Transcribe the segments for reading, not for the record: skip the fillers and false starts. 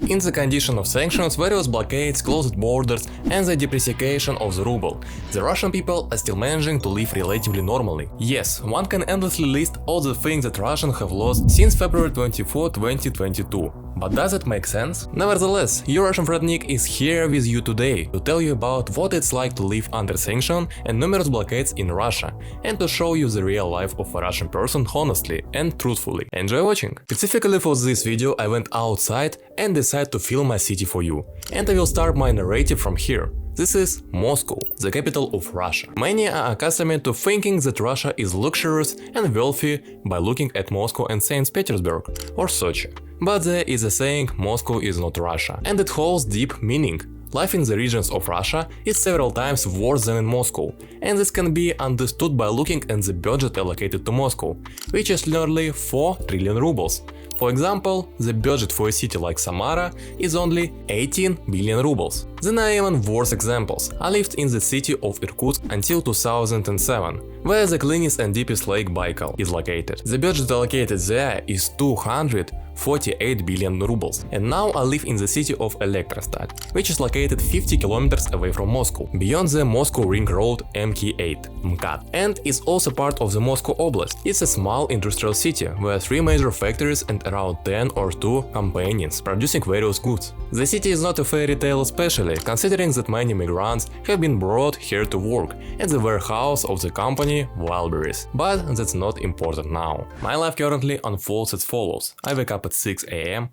In the condition of sanctions, various blockades, closed borders, and the depreciation of the ruble, the Russian people are still managing to live relatively normally. Yes, one can endlessly list all the things that Russians have lost since February 24, 2022. But does it make sense? Nevertheless, your Russian friend Nick is here with you today to tell you about what it's like to live under sanction and numerous blockades in Russia, and to show you the real life of a Russian person honestly and truthfully. Enjoy watching! Specifically for this video I went outside and decided to film my city for you, and I will start my narrative from here. This is Moscow, the capital of Russia. Many are accustomed to thinking that Russia is luxurious and wealthy by looking at Moscow and St. Petersburg or Sochi. But there is a saying Moscow is not Russia, and it holds deep meaning. Life in the regions of Russia is several times worse than in Moscow, and this can be understood by looking at the budget allocated to Moscow, which is nearly 4 trillion rubles. For example, the budget for a city like Samara is only 18 billion rubles. Then are even worse examples. I lived in the city of Irkutsk until 2007, where the cleanest and deepest lake Baikal is located. The budget allocated there is 248 billion rubles. And now I live in the city of Elektrostat, which is located 50 kilometers away from Moscow, beyond the Moscow Ring Road MK8, MKAD, and is also part of the Moscow Oblast. It's a small industrial city, where 3 major factories and around 10 or 2 companies producing various goods. The city is not a fairy tale especially, considering that many migrants have been brought here to work at the warehouse of the company Wildberries. But that's not important now. My life currently unfolds as follows. I wake up at 6 AM,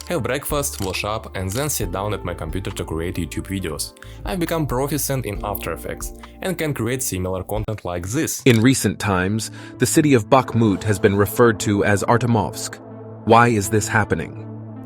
have breakfast, wash up, and then sit down at my computer to create YouTube videos. I've become proficient in After Effects and can create similar content like this. In recent times, the city of Bakhmut has been referred to as Artemovsk. Why is this happening?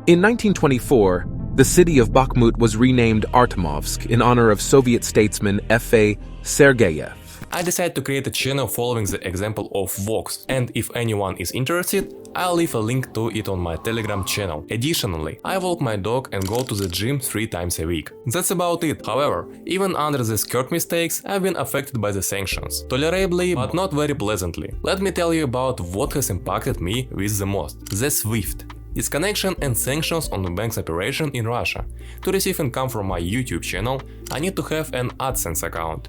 In 1924, the city of Bakhmut was renamed Artemovsk in honor of Soviet statesman F.A. Sergeyev. I decided to create a channel following the example of Vox, and if anyone is interested, I'll leave a link to it on my Telegram channel. Additionally, I walk my dog and go to the gym 3 times a week. That's about it. However, even under these skirt mistakes, I've been affected by the sanctions. Tolerably, but not very pleasantly. Let me tell you about what has impacted me with the most. The SWIFT. Disconnection and sanctions on the bank's operation in Russia. To receive income from my YouTube channel, I need to have an AdSense account,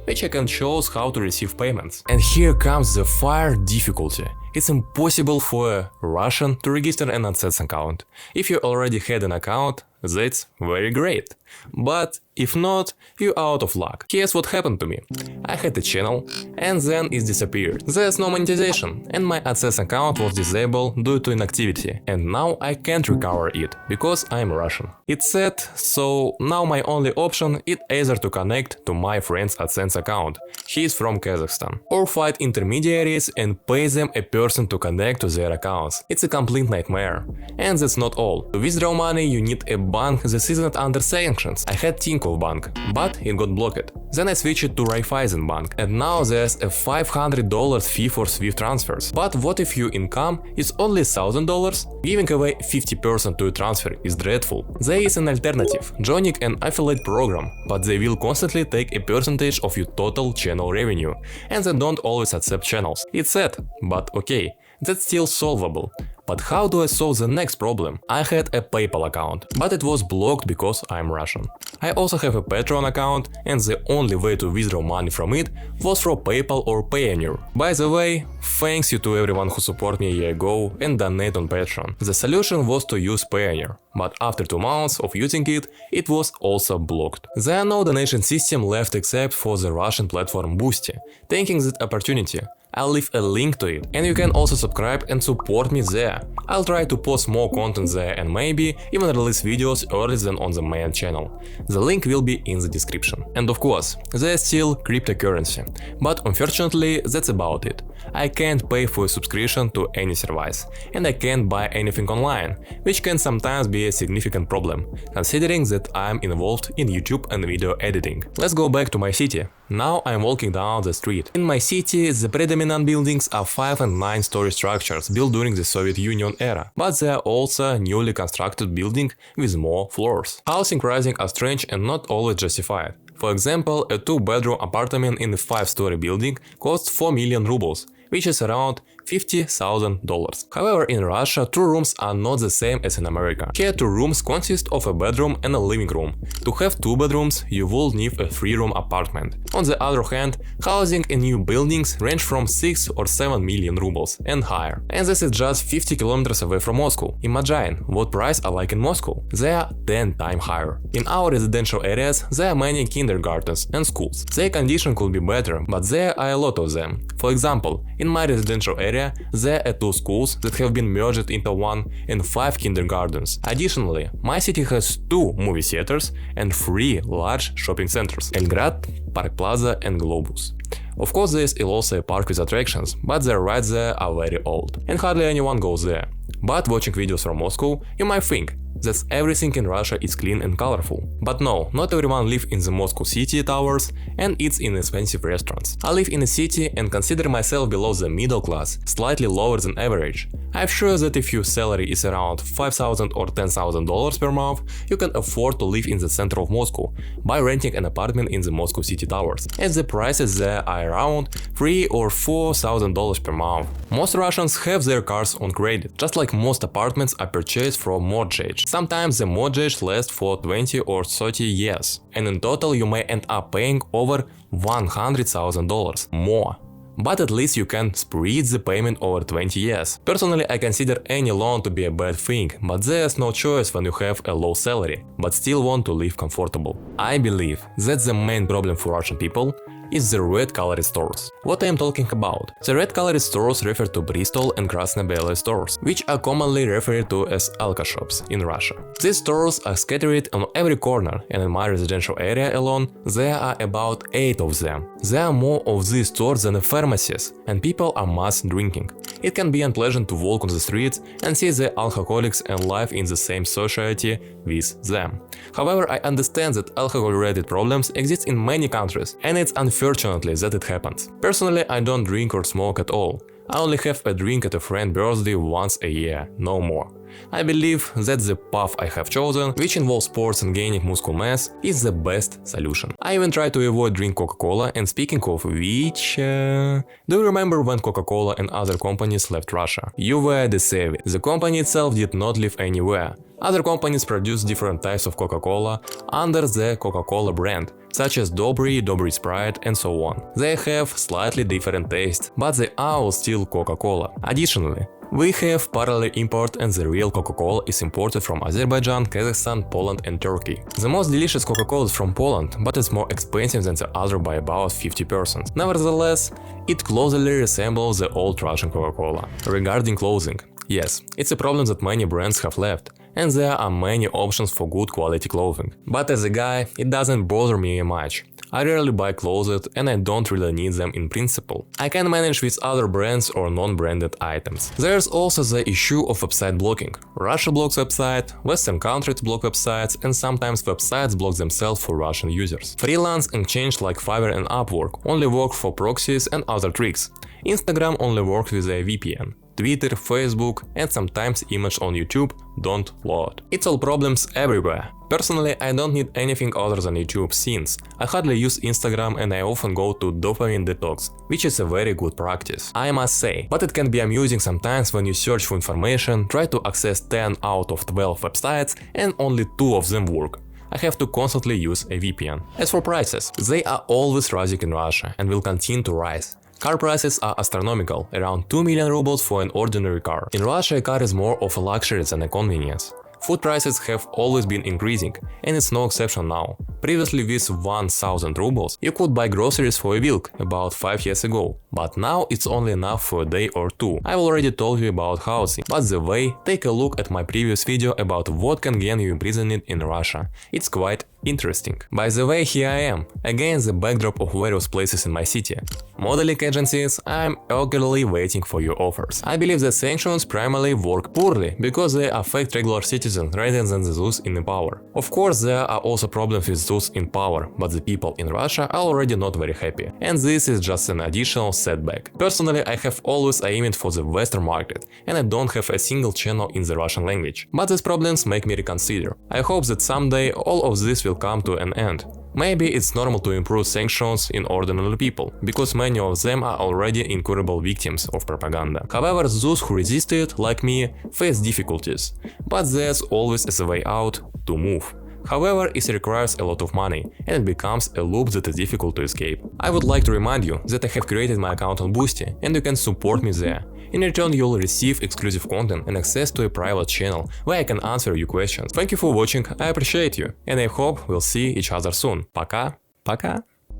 which I can show how to receive payments. And here comes the fire difficulty. It's impossible for a Russian to register an AdSense account. If you already had an account, that's very great. But if not, you're out of luck. Here's what happened to me. I had a channel, and then it disappeared. There's no monetization, and my AdSense account was disabled due to inactivity, and now I can't recover it, because I'm Russian. It's sad, so now my only option is either to connect to my friend's AdSense account, he's from Kazakhstan, or find intermediaries and pay them a person to connect to their accounts. It's a complete nightmare. And that's not all. To withdraw money you need a bank that isn't under sanctions. I had Tinkoff Bank, but it got blocked. Then I switched to Raiffeisen Bank, and now there's a $500 fee for SWIFT transfers. But what if your income is only $1,000? Giving away 50% to a transfer is dreadful. There is an alternative, joining an affiliate program, but they will constantly take a percentage of your total channel revenue, and they don't always accept channels. It's sad, but okay, that's still solvable. But how do I solve the next problem? I had a PayPal account, but it was blocked because I'm Russian. I also have a Patreon account, and the only way to withdraw money from it was through PayPal or Payoneer. By the way, thanks you to everyone who supported me a year ago and donate on Patreon. The solution was to use Payoneer, but after 2 months of using it, it was also blocked. There are no donation system left except for the Russian platform Boosty. Taking that opportunity, I'll leave a link to it, and you can also subscribe and support me there. I'll try to post more content there and maybe even release videos earlier than on the main channel. The link will be in the description. And of course, there's still cryptocurrency, but unfortunately that's about it. I can't pay for a subscription to any service, and I can't buy anything online, which can sometimes be a significant problem, considering that I'm involved in YouTube and video editing. Let's go back to my city. Now I'm walking down the street. In my city, the predominant buildings are 5- and 9-story structures built during the Soviet Union era, but there are also newly constructed buildings with more floors. Housing rising are strange and not always justified. For example, a 2-bedroom apartment in a 5-story building costs 4 million rubles, which is around $50,000. However, in Russia, 2 rooms are not the same as in America. Here, 2 rooms consist of a bedroom and a living room. To have 2 bedrooms, you will need a 3-room apartment. On the other hand, housing in new buildings range from 6 or 7 million rubles and higher. And this is just 50 kilometers away from Moscow. Imagine what prices are like in Moscow. They are 10 times higher. In our residential areas, there are many kindergartens and schools. Their condition could be better, but there are a lot of them. For example, in my residential area, there are 2 schools that have been merged into one and 5 kindergartens. Additionally, my city has 2 movie theaters and 3 large shopping centers: Elgrad, Park Plaza and Globus. Of course, there is also a park with attractions, but the rides there are very old, and hardly anyone goes there. But watching videos from Moscow, you might think that everything in Russia is clean and colorful. But no, not everyone lives in the Moscow city towers and eats in expensive restaurants. I live in a city and consider myself below the middle class, slightly lower than average. I'm sure that if your salary is around $5,000 or $10,000 per month, you can afford to live in the center of Moscow by renting an apartment in the Moscow city towers, as the prices there are around $3,000 or $4,000 per month. Most Russians have their cars on credit, just like most apartments are purchased from mortgage. Sometimes the mortgage lasts for 20 or 30 years, and in total you may end up paying over $100,000 more. But at least you can spread the payment over 20 years. Personally, I consider any loan to be a bad thing, but there's no choice when you have a low salary, but still want to live comfortable. I believe that's the main problem for Russian people is the red-colored stores. What I am talking about? The red-colored stores refer to Bristol and Krasno-Bely stores, which are commonly referred to as alka shops in Russia. These stores are scattered on every corner, and in my residential area alone, there are about 8 of them. There are more of these stores than pharmacies, and people are mass drinking. It can be unpleasant to walk on the streets and see the alcoholics and live in the same society with them. However, I understand that alcohol-related problems exist in many countries, and it's unfortunately that it happens. Personally, I don't drink or smoke at all. I only have a drink at a friend's birthday once a year, no more. I believe that the path I have chosen, which involves sports and gaining muscle mass, is the best solution. I even try to avoid drink Coca-Cola, and speaking of which... Do you remember when Coca-Cola and other companies left Russia? You were deceived. The company itself did not leave anywhere. Other companies produce different types of Coca-Cola under the Coca-Cola brand, such as Dobry, Dobry Sprite and so on. They have slightly different taste, but they are all still Coca-Cola. Additionally, we have parallel import, and the real Coca-Cola is imported from Azerbaijan, Kazakhstan, Poland and Turkey. The most delicious Coca-Cola is from Poland, but it's more expensive than the other by about 50%. Nevertheless, it closely resembles the old Russian Coca-Cola. Regarding clothing, yes, it's a problem that many brands have left, and there are many options for good quality clothing. But as a guy, it doesn't bother me much. I rarely buy clothes and I don't really need them in principle. I can manage with other brands or non-branded items. There's also the issue of website blocking. Russia blocks websites, Western countries block websites, and sometimes websites block themselves for Russian users. Freelance exchange like Fiverr and Upwork only work for proxies and other tricks. Instagram only works with a VPN. Twitter, Facebook and sometimes images on YouTube don't load. It's all problems everywhere. Personally, I don't need anything other than YouTube since I hardly use Instagram and I often go to dopamine detox, which is a very good practice, I must say. But it can be amusing sometimes when you search for information, try to access 10 out of 12 websites and only 2 of them work. I have to constantly use a VPN. As for prices, they are always rising in Russia and will continue to rise. Car prices are astronomical, around 2 million rubles for an ordinary car. In Russia, a car is more of a luxury than a convenience. Food prices have always been increasing, and it's no exception now. Previously, with 1000 rubles, you could buy groceries for a week about 5 years ago, but now it's only enough for a day or 2. I've already told you about housing, but the way, take a look at my previous video about what can get you imprisoned in Russia. It's quite interesting. By the way, here I am, against the backdrop of various places in my city. Modeling agencies, I'm eagerly waiting for your offers. I believe that sanctions primarily work poorly, because they affect regular citizens rather than those in power. Of course, there are also problems with those in power, but the people in Russia are already not very happy, and this is just an additional setback. Personally, I have always aimed for the Western market, and I don't have a single channel in the Russian language. But these problems make me reconsider. I hope that someday all of this will come to an end. Maybe it's normal to improve sanctions in ordinary people, because many of them are already incurable victims of propaganda. However, those who resist it, like me, face difficulties, but there's always a way out to move. However, it requires a lot of money, and it becomes a loop that is difficult to escape. I would like to remind you that I have created my account on Boosty, and you can support me there. In return, you'll receive exclusive content and access to a private channel where I can answer your questions. Thank you for watching, I appreciate you, and I hope we'll see each other soon. Пока! Пока!